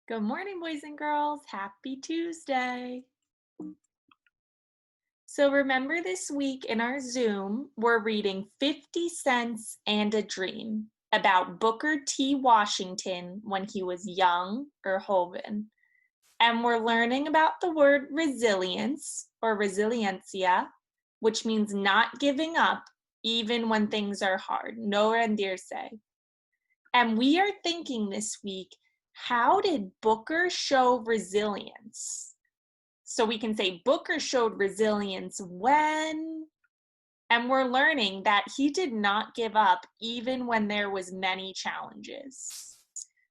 Good morning, boys and girls. Happy Tuesday. So remember this week in our Zoom, we're reading 50 Cents and a Dream about Booker T. Washington when he was young or joven. And we're learning about the word resilience or resiliencia, which means not giving up even when things are hard. No rendirse. And we are thinking this week, how did Booker show resilience? So we can say Booker showed resilience when, and we're learning that he did not give up even when there was many challenges.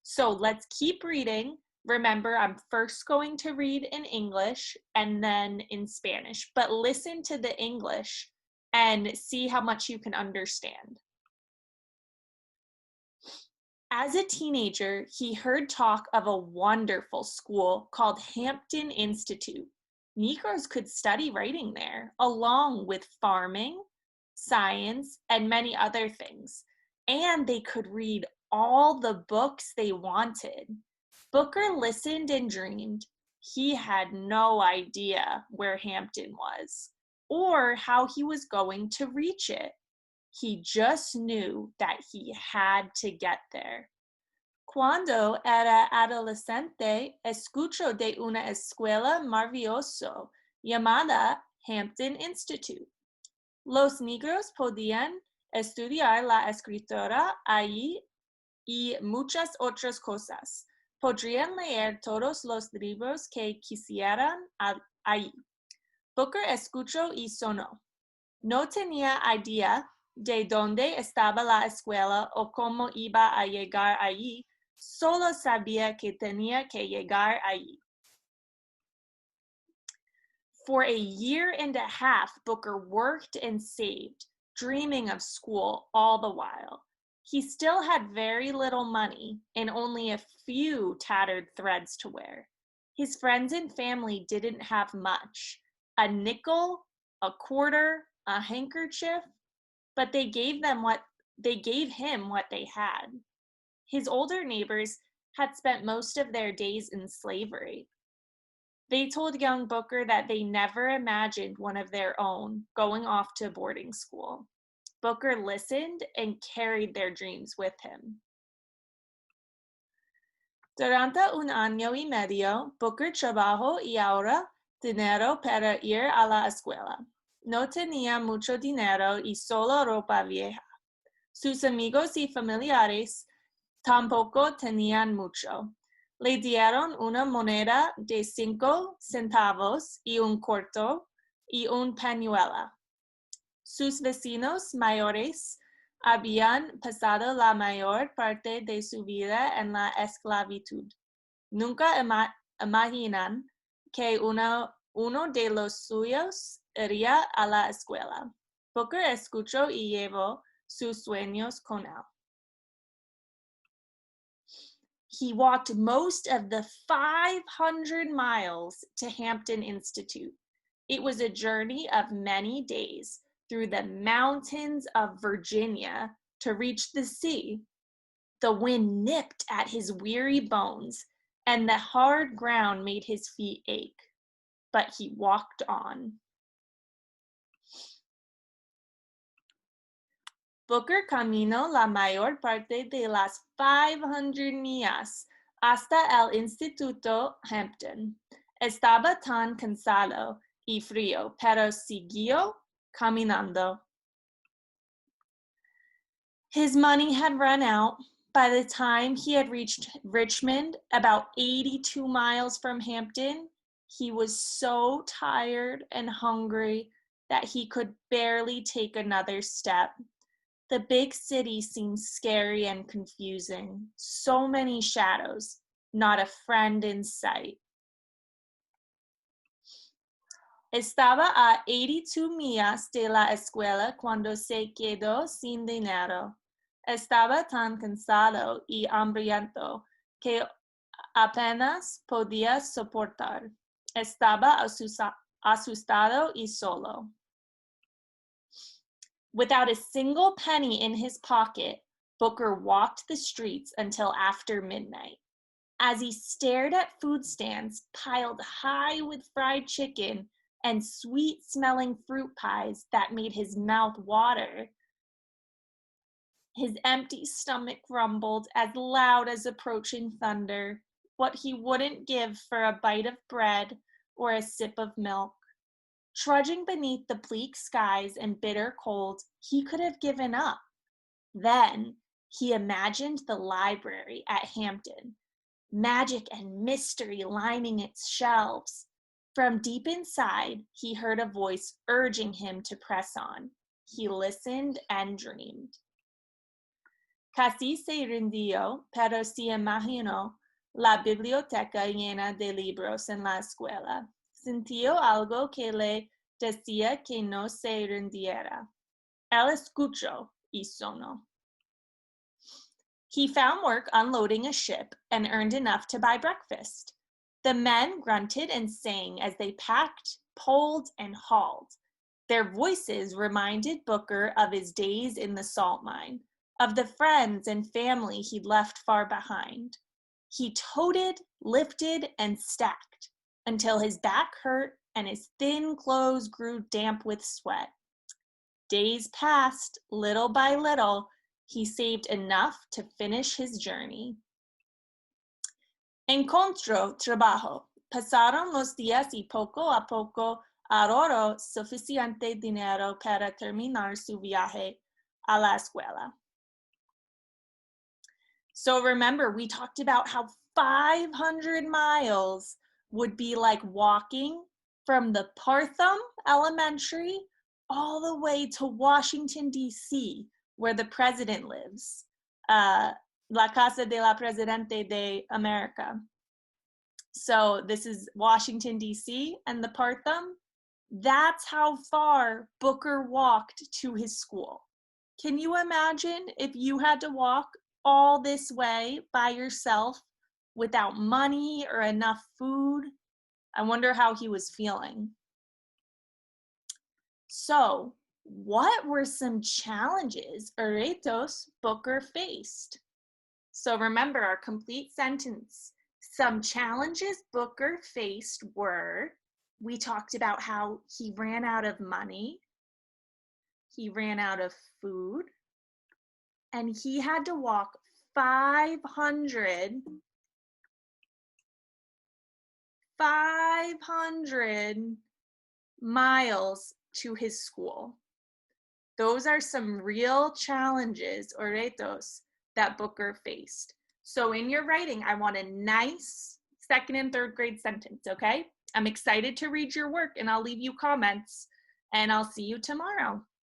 So let's keep reading. Remember, I'm first going to read in English and then in Spanish, but listen to the English and see how much you can understand. As a teenager, he heard talk of a wonderful school called Hampton Institute. Negroes could study writing there, along with farming, science, and many other things. And they could read all the books they wanted. Booker listened and dreamed. He had no idea where Hampton was or how he was going to reach it. He just knew that he had to get there. Cuando era adolescente, escuchó de una escuela maravillosa llamada Hampton Institute. Los negros podían estudiar la escritura allí y muchas otras cosas. Podrían leer todos los libros que quisieran allí. Booker escuchó y sonó. No tenía idea de dónde estaba la escuela o cómo iba a llegar allí, solo sabía que tenía que llegar allí. For a year and a half, Booker worked and saved, dreaming of school all the while. He still had very little money and only a few tattered threads to wear. His friends and family didn't have much, a nickel, a quarter, a handkerchief, but they gave him what they had. His older neighbors had spent most of their days in slavery. They told young Booker that they never imagined one of their own going off to boarding school. Booker listened and carried their dreams with him. Durante un año y medio, Booker trabajó y ahorró dinero para ir a la escuela. No tenía mucho dinero y solo ropa vieja. Sus amigos y familiares tampoco tenían mucho. Le dieron una moneda de 5 centavos y un corto y un pañuelo. Sus vecinos mayores habían pasado la mayor parte de su vida en la esclavitud. Nunca imaginan que uno de los suyos iría a la escuela. Booker escuchó y llevó sus sueños con él. He walked most of the 500 miles to Hampton Institute. It was a journey of many days through the mountains of Virginia to reach the sea. The wind nipped at his weary bones, and the hard ground made his feet ache. But he walked on. Booker caminó la mayor parte de las 500 millas hasta el Instituto Hampton. Estaba tan cansado y frío, pero siguió caminando. His money had run out. By the time he had reached Richmond, about 82 miles from Hampton, he was so tired and hungry that he could barely take another step. The big city seemed scary and confusing. So many shadows, not a friend in sight. Estaba a 82 millas de la escuela cuando se quedó sin dinero. Estaba tan cansado y hambriento que apenas podía soportar. Estaba asustado y solo. Without a single penny in his pocket, Booker walked the streets until after midnight. As he stared at food stands piled high with fried chicken and sweet-smelling fruit pies that made his mouth water, his empty stomach rumbled as loud as approaching thunder, what he wouldn't give for a bite of bread or a sip of milk. Trudging beneath the bleak skies and bitter cold, he could have given up. Then he imagined the library at Hampton, magic and mystery lining its shelves. From deep inside, he heard a voice urging him to press on. He listened and dreamed. Casi se rindió, pero se imaginó la biblioteca llena de libros en la escuela. Sintió algo que le decía que no se rindiera. Él escuchó y sonó. He found work unloading a ship and earned enough to buy breakfast. The men grunted and sang as they packed, pulled, and hauled. Their voices reminded Booker of his days in the salt mine, of the friends and family he'd left far behind. He toted, lifted, and stacked until his back hurt and his thin clothes grew damp with sweat. Days passed, little by little, he saved enough to finish his journey. Encontró trabajo. Pasaron los días y poco a poco ahorró suficiente dinero para terminar su viaje a la escuela. So remember, we talked about how 500 miles would be like walking from the Partham Elementary all the way to Washington, D.C., where the president lives, La Casa de la Presidente de America. So this is Washington, D.C., and the Partham. That's how far Booker walked to his school. Can you imagine if you had to walk all this way by yourself without money or enough food? I wonder how he was feeling. So, what were some challenges or retos Booker faced? So remember our complete sentence. Some challenges Booker faced were, we talked about how he ran out of money, he ran out of food, and he had to walk 500 miles to his school. Those are some real challenges or retos that Booker faced. So in your writing, I want a nice second and third grade sentence, okay? I'm excited to read your work and I'll leave you comments and I'll see you tomorrow.